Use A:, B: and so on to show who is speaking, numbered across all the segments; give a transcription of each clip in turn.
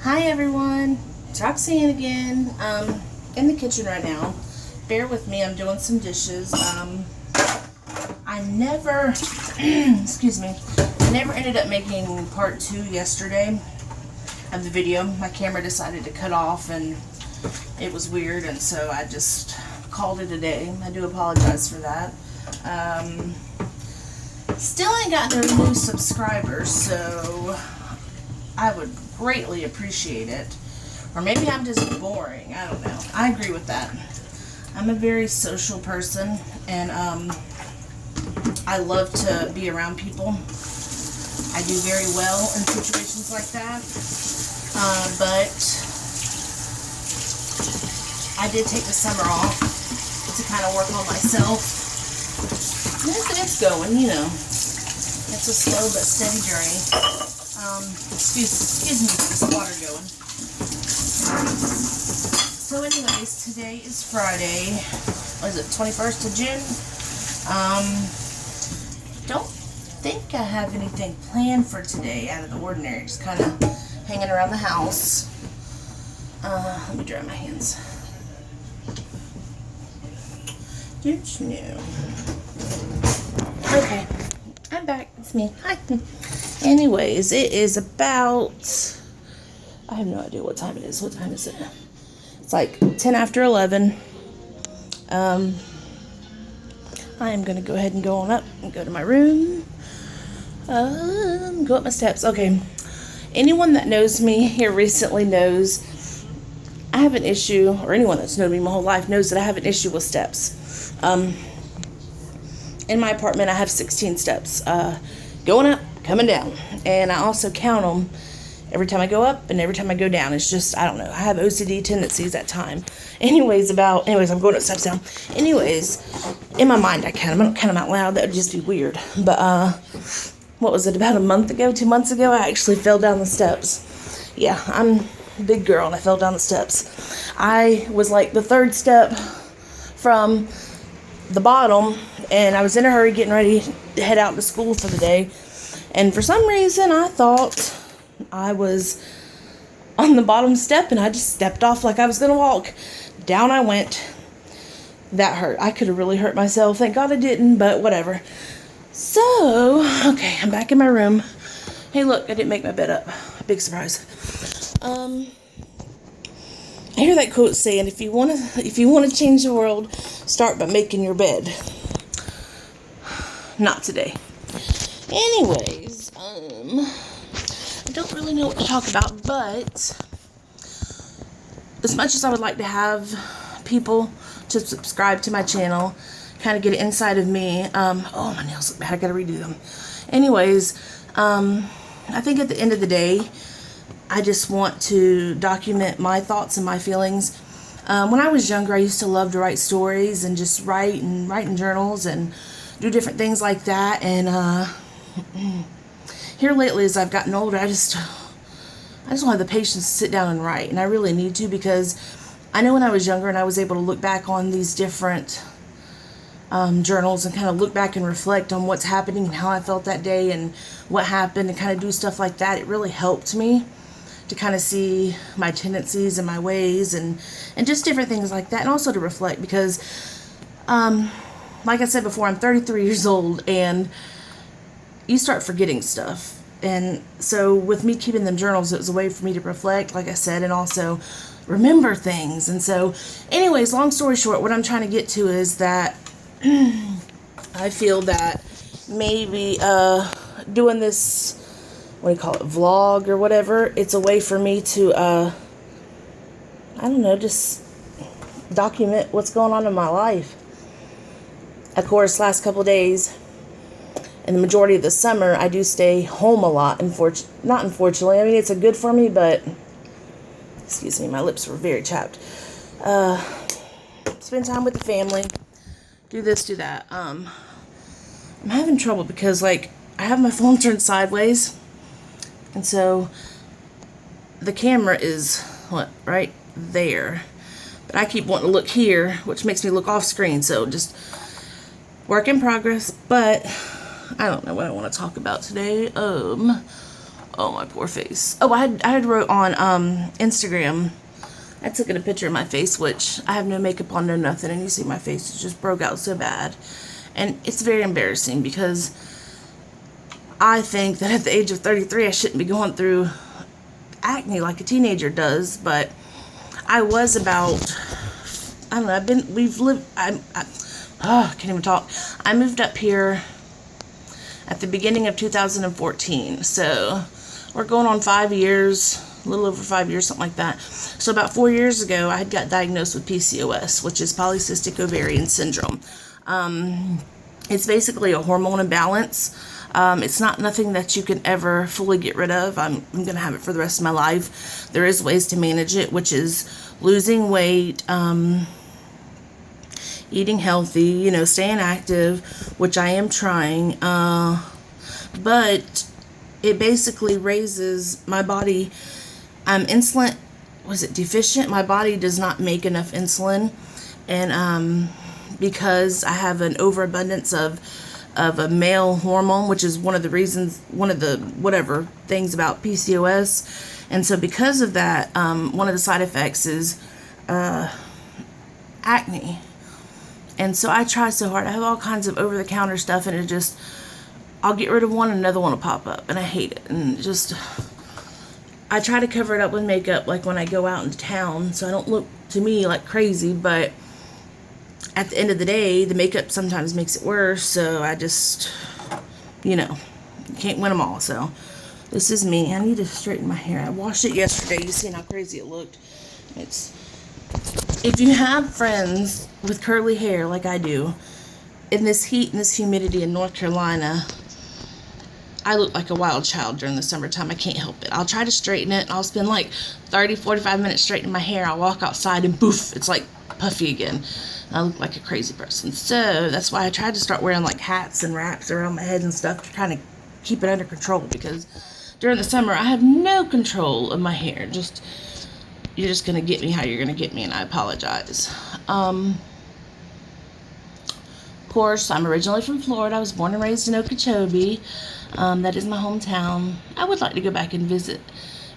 A: Hi everyone, it's Roxanne again. In the kitchen right now. Bear with me, I'm doing some dishes. I never, excuse me, I never ended up making part 2 yesterday of the video. My camera decided to cut off and it was weird, and so I just called it a day. I do apologize for that. Still ain't got no new subscribers, so I would greatly appreciate it. Or maybe I'm just boring. I don't know. I agree with that. I'm a very social person, and I love to be around people. I do very well in situations like that. But I did take the summer off to kind of work on myself. It's going, you know. It's a slow but steady journey. Excuse me, there's water going. So anyways, today is Friday. What is it, 21st of June? Don't think I have anything planned for today out of the ordinary. Just kind of hanging around the house. Let me dry my hands. Okay, I'm back. It's me. Hi. Anyways, it is about, I have no idea what time it is. What time is it? It's like 10 after 11. I am going to go ahead and go on up and go to my room. Go up my steps. Okay. Anyone that knows me here recently knows I have an issue, or anyone that's known me my whole life knows that I have an issue with steps. In my apartment, I have 16 steps. Going up, coming down. And I also count them every time I go up and every time I go down. It's just, I don't know. I have OCD tendencies at time. Anyways, I'm going up steps down. Anyways, in my mind, I count them. I don't count them out loud. That would just be weird. But, what was it, about a month ago, 2 months ago, I actually fell down the steps. Yeah, I'm a big girl and I fell down the steps. I was like the third step from the bottom, and I was in a hurry getting ready to head out to school for the day. And for some reason, I thought I was on the bottom step, and I just stepped off like I was going to walk. Down I went. That hurt. I could have really hurt myself. Thank God I didn't, but whatever. So, okay, I'm back in my room. Hey, look, I didn't make my bed up. Big surprise. I hear that quote saying, if you want to change the world, start by making your bed. Not today. Anyways, I don't really know what to talk about, but as much as I would like to have people to subscribe to my channel, kind of get an insight of me, oh, my nails look bad, I gotta redo them. Anyways, I think at the end of the day, I just want to document my thoughts and my feelings. When I was younger, I used to love to write stories and just write in journals and do different things like that. And here lately, as I've gotten older, I just don't have the patience to sit down and write. And I really need to, because I know when I was younger and I was able to look back on these different journals and kind of look back and reflect on what's happening and how I felt that day and what happened and kind of do stuff like that. It really helped me to kind of see my tendencies and my ways and just different things like that, and also to reflect, because like I said before, I'm 33 years old and you start forgetting stuff. And so with me keeping them journals, it was a way for me to reflect, like I said, and also remember things. And so anyways, long story short, what I'm trying to get to is that I feel that maybe doing this, what do you call it, vlog or whatever, it's a way for me to, I don't know, just document what's going on in my life. Of course, last couple of days, and the majority of the summer, I do stay home a lot, not unfortunately, I mean, it's a good for me, but, excuse me, my lips were very chapped. Spend time with the family, do this, do that. I'm having trouble because, like, I have my phone turned sideways, and so the camera is, right there. But I keep wanting to look here, which makes me look off screen. So just work in progress. But I don't know what I want to talk about today. Oh, my poor face. Oh, I had wrote on Instagram. I took a picture of my face, which I have no makeup on, no nothing, and you see my face just broke out so bad. And it's very embarrassing because I think that at the age of 33, I shouldn't be going through acne like a teenager does, but I was about, I don't know, I can't even talk. I moved up here at the beginning of 2014, so we're going on 5 years, a little over 5 years, something like that. So about 4 years ago, I had got diagnosed with PCOS, which is polycystic ovarian syndrome. It's basically a hormone imbalance. It's not nothing that you can ever fully get rid of. I'm going to have it for the rest of my life. There is ways to manage it, which is losing weight, eating healthy, staying active, which I am trying. But it basically raises my body. I'm insulin, deficient? My body does not make enough insulin. And because I have an overabundance of a male hormone, which is one of the things about PCOS. And so because of that, one of the side effects is acne. And so I try so hard. I have all kinds of over-the-counter stuff, and I'll get rid of one and another one will pop up, and I hate it. And I try to cover it up with makeup, like when I go out into town, so I don't look, to me, like crazy, but at the end of the day, the makeup sometimes makes it worse, so I just, can't win them all. So this is me. I need to straighten my hair. I washed it yesterday. You seen how crazy it looked. If you have friends with curly hair like I do, in this heat and this humidity in North Carolina, I look like a wild child during the summertime. I can't help it. I'll try to straighten it, and I'll spend like 30, 45 minutes straightening my hair. I'll walk outside, and poof, it's like puffy again. I look like a crazy person. So that's why I tried to start wearing like hats and wraps around my head and stuff to kind of keep it under control, because during the summer I have no control of my hair. You're just going to get me how you're going to get me, and I apologize. Of course, I'm originally from Florida. I was born and raised in Okeechobee. That is my hometown. I would like to go back and visit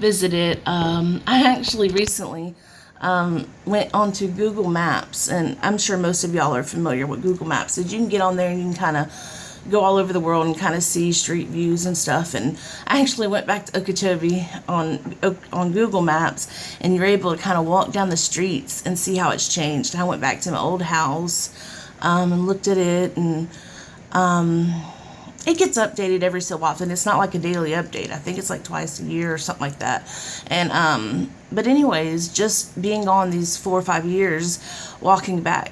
A: it. I actually recently went onto Google Maps, and I'm sure most of y'all are familiar with Google Maps. You can get on there and you can kind of go all over the world and kind of see street views and stuff. And I actually went back to Okeechobee on Google Maps, and you're able to kind of walk down the streets and see how it's changed. I went back to my old house and looked at it, and it gets updated every so often. It's not like a daily update. I think it's like twice a year or something like that. And but anyways, just being gone these 4 or 5 years, walking back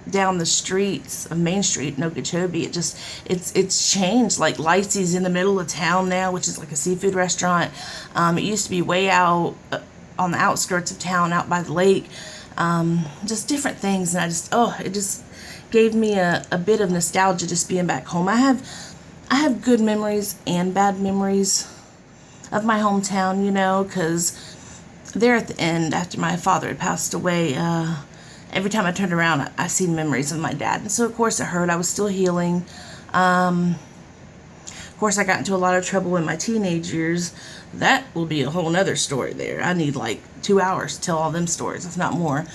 A: down the streets of Main Street in Okeechobee, it's changed. Like Lycee's in the middle of town now, which is like a seafood restaurant. It used to be way out on the outskirts of town, out by the lake. Just different things, and it just gave me a bit of nostalgia just being back home. I have good memories and bad memories of my hometown, because there at the end, after my father had passed away, every time I turned around, I see memories of my dad. And so, of course, it hurt. I was still healing. Of course, I got into a lot of trouble in my teenage years. That will be a whole nother story there. I need like 2 hours to tell all them stories, if not more.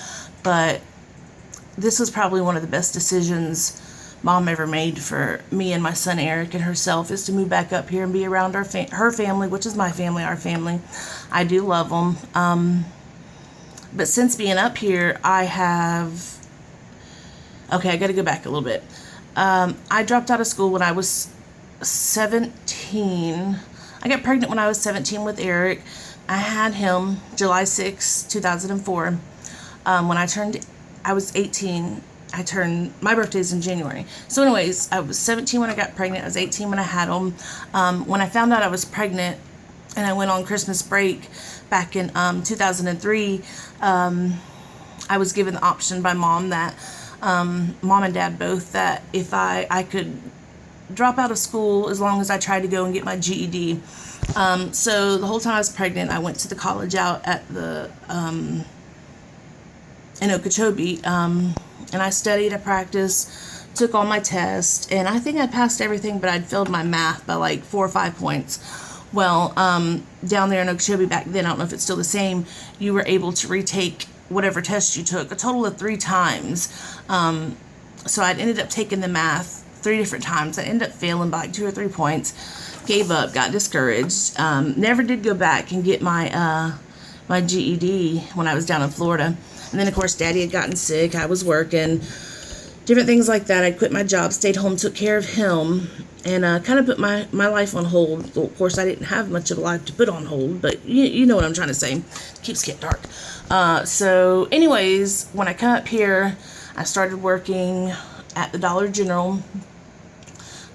A: But this was probably one of the best decisions Mom ever made for me and my son Eric and herself, is to move back up here and be around her family, which is my family, our family. I do love them. But since being up here, I got to go back a little bit. I dropped out of school when I was 17. I got pregnant when I was 17 with Eric. I had him July 6, 2004. When I was 18. My birthday's in January. So anyways, I was 17 when I got pregnant. I was 18 when I had him. When I found out I was pregnant and I went on Christmas break back in 2003, I was given the option by Mom that, Mom and Dad both, that if I could drop out of school as long as I tried to go and get my GED. So the whole time I was pregnant, I went to the college out at in Okeechobee, and I studied, I practiced, took all my tests, and I think I passed everything, but I'd failed my math by like 4 or 5 points, Well, down there in Okeechobee back then, I don't know if it's still the same, you were able to retake whatever test you took a total of 3 times. So I'd ended up taking the math 3 different times. I ended up failing by like 2 or 3 points, gave up, got discouraged, never did go back and get my GED when I was down in Florida. And then, of course, Daddy had gotten sick. I was working, different things like that. I quit my job, stayed home, took care of him, and kind of put my life on hold. Well, of course, I didn't have much of a life to put on hold, but you know what I'm trying to say. It keeps getting dark. So anyways, when I come up here, I started working at the Dollar General.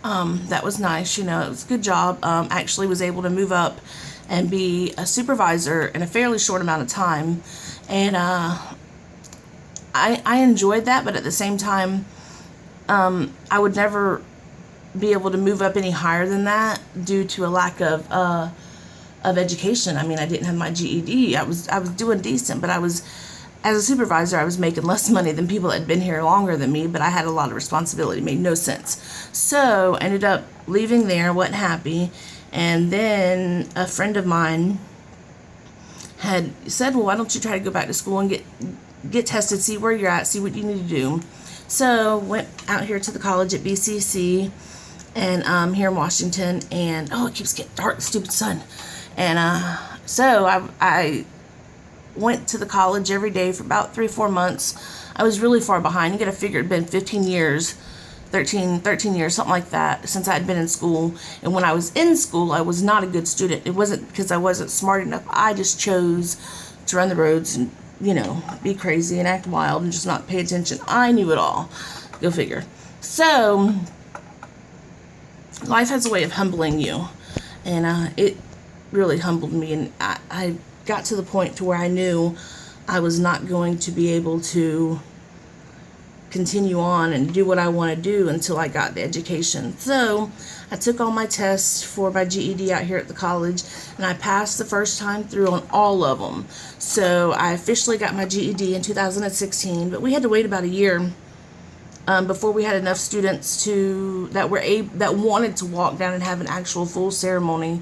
A: That was nice, it was a good job. Actually was able to move up and be a supervisor in a fairly short amount of time. And I enjoyed that, but at the same time, I would never be able to move up any higher than that due to a lack of education. I mean, I didn't have my GED. I was doing decent, but as a supervisor, I was making less money than people that had been here longer than me, but I had a lot of responsibility. It made no sense. So ended up leaving there, wasn't happy. And then a friend of mine had said, well, why don't you try to go back to school and get tested, see where you're at, see what you need to do. So went out here to the college at BCC and here in Washington, and it keeps getting dark, the stupid sun. And so I went to the college every day for about 3-4 months. I was really far behind. You gotta figure it'd been 15 years, 13 years, something like that, since I had been in school. And when I was in school, I was not a good student. It wasn't because I wasn't smart enough. I just chose to run the roads and, be crazy and act wild and just not pay attention. I knew it all. Go figure. So, life has a way of humbling you. And it really humbled me. And I got to the point to where I knew I was not going to be able to continue on and do what I want to do until I got the education. So I took all my tests for my GED out here at the college, and I passed the first time through on all of them. So I officially got my GED in 2016, but we had to wait about a year before we had enough students that wanted to walk down and have an actual full ceremony,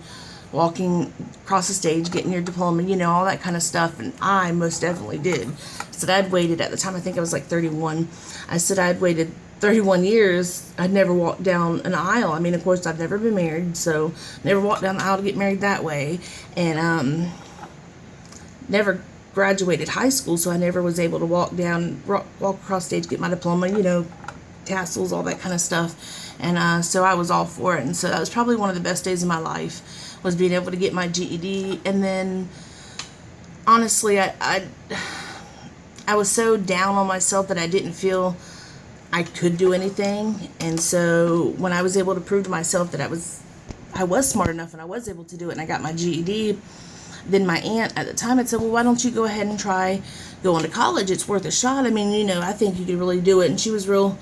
A: walking across the stage, getting your diploma, all that kind of stuff. And I most definitely did. So I'd waited, at the time I think I was like 31. I said I'd waited 31 years. I'd never walked down an aisle. I mean, of course, I've never been married, so never walked down the aisle to get married that way. And never graduated high school, so I never was able to walk across stage, get my diploma, tassels, all that kind of stuff. And so I was all for it. And so that was probably one of the best days of my life, was being able to get my GED. And then, honestly, I was so down on myself that I didn't feel I could do anything. And so when I was able to prove to myself that I was smart enough and I was able to do it, and I got my GED, then my aunt at the time had said, well, why don't you go ahead and try going to college? It's worth a shot. I mean, I think you could really do it. And she was real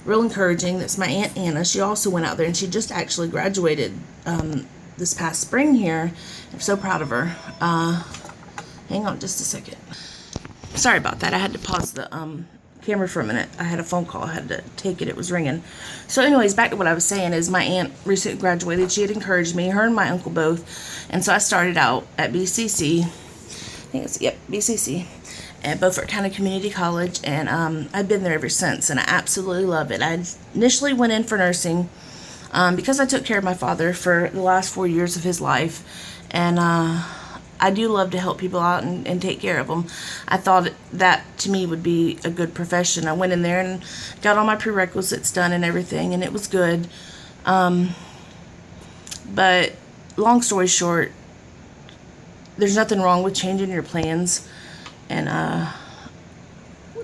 A: encouraging. That's my Aunt Anna. She also went out there, and she just actually graduated this past spring here. I'm so proud of her. Hang on just a second. Sorry about that. I had to pause the camera for a minute. I had a phone call. I had to take it. It was ringing. So anyways, back to what I was saying is my aunt recently graduated. She had encouraged me, her and my uncle both. And so I started out at BCC. I think it's, BCC. At Beaufort County Community College. And I've been there ever since. And I absolutely love it. I initially went in for nursing because I took care of my father for the last 4 years of his life. And I do love to help people out and take care of them. I thought that, to me, would be a good profession. I went in there and got all my prerequisites done and everything, and it was good. But long story short, there's nothing wrong with changing your plans and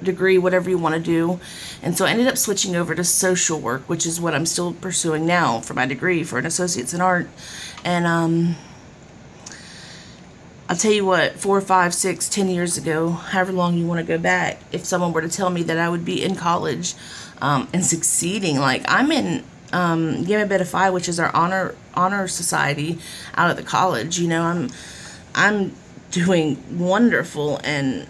A: degree, whatever you want to do. And so I ended up switching over to social work, which is what I'm still pursuing now for my degree, for an associate's in art. And I'll tell you what, 4, 5, 6, 10 years ago, however long you want to go back, if someone were to tell me that I would be in college and succeeding, like I'm in Gamma Beta Phi, which is our honor society out at the college, I'm doing wonderful, and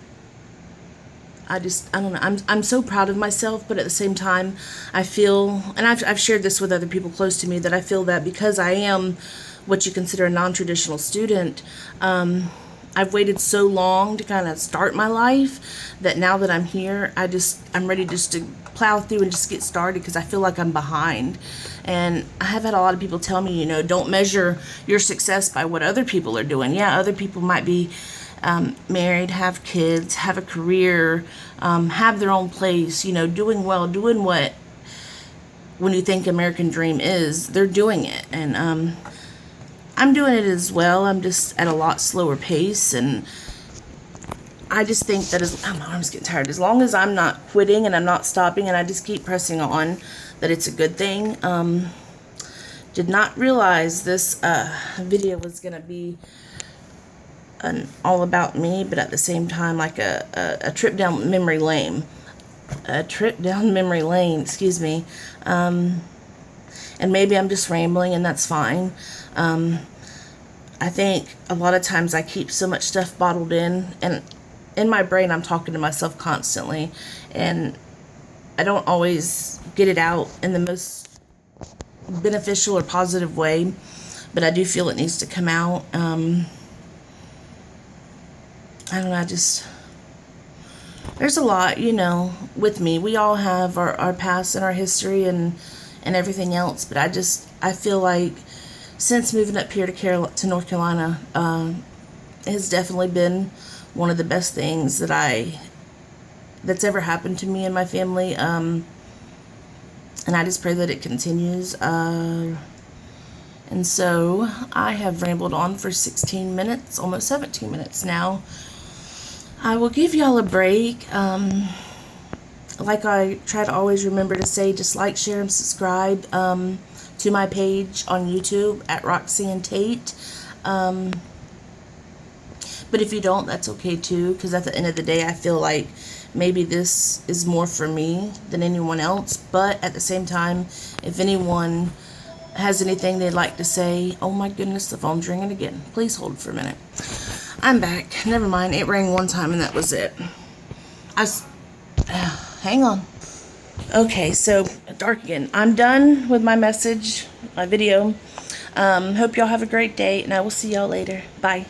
A: I don't know, I'm so proud of myself, but at the same time, I feel, and I've shared this with other people close to me, that I feel that because I am what you consider a non-traditional student, I've waited so long to kind of start my life that now that I'm here, I'm ready just to plow through and just get started because I feel like I'm behind. And I have had a lot of people tell me, don't measure your success by what other people are doing. Yeah, other people might be married, have kids, have a career, have their own place, doing well, doing what when you think American dream is, they're doing it. And I'm doing it as well. I'm just at a lot slower pace, and I just think that my arm's getting tired. As long as I'm not quitting and I'm not stopping and I just keep pressing on, that it's a good thing. Did not realize this video was going to be all about me, but at the same time like a trip down memory lane. A trip down memory lane, excuse me. And maybe I'm just rambling, and that's fine. I think a lot of times I keep so much stuff bottled in, and in my brain I'm talking to myself constantly, and I don't always get it out in the most beneficial or positive way, but I do feel it needs to come out. I don't know, there's a lot, with me. We all have our past and our history and everything else, but I feel like since moving up here to North Carolina, it has definitely been one of the best things that's ever happened to me and my family. And I just pray that it continues. And so I have rambled on for 16 minutes, almost 17 minutes now. I will give y'all a break. Like I try to always remember to say, just like, share, and subscribe to my page on YouTube at Roxanne Tate. But if you don't, that's okay too, because at the end of the day, I feel like maybe this is more for me than anyone else. But at the same time, if anyone has anything they'd like to say, oh my goodness, the phone's ringing again. Please hold for a minute. I'm back. Never mind. It rang one time and that was it. Hang on. Okay, so dark again. I'm done with my message, my video. Hope y'all have a great day, and I will see y'all later. Bye.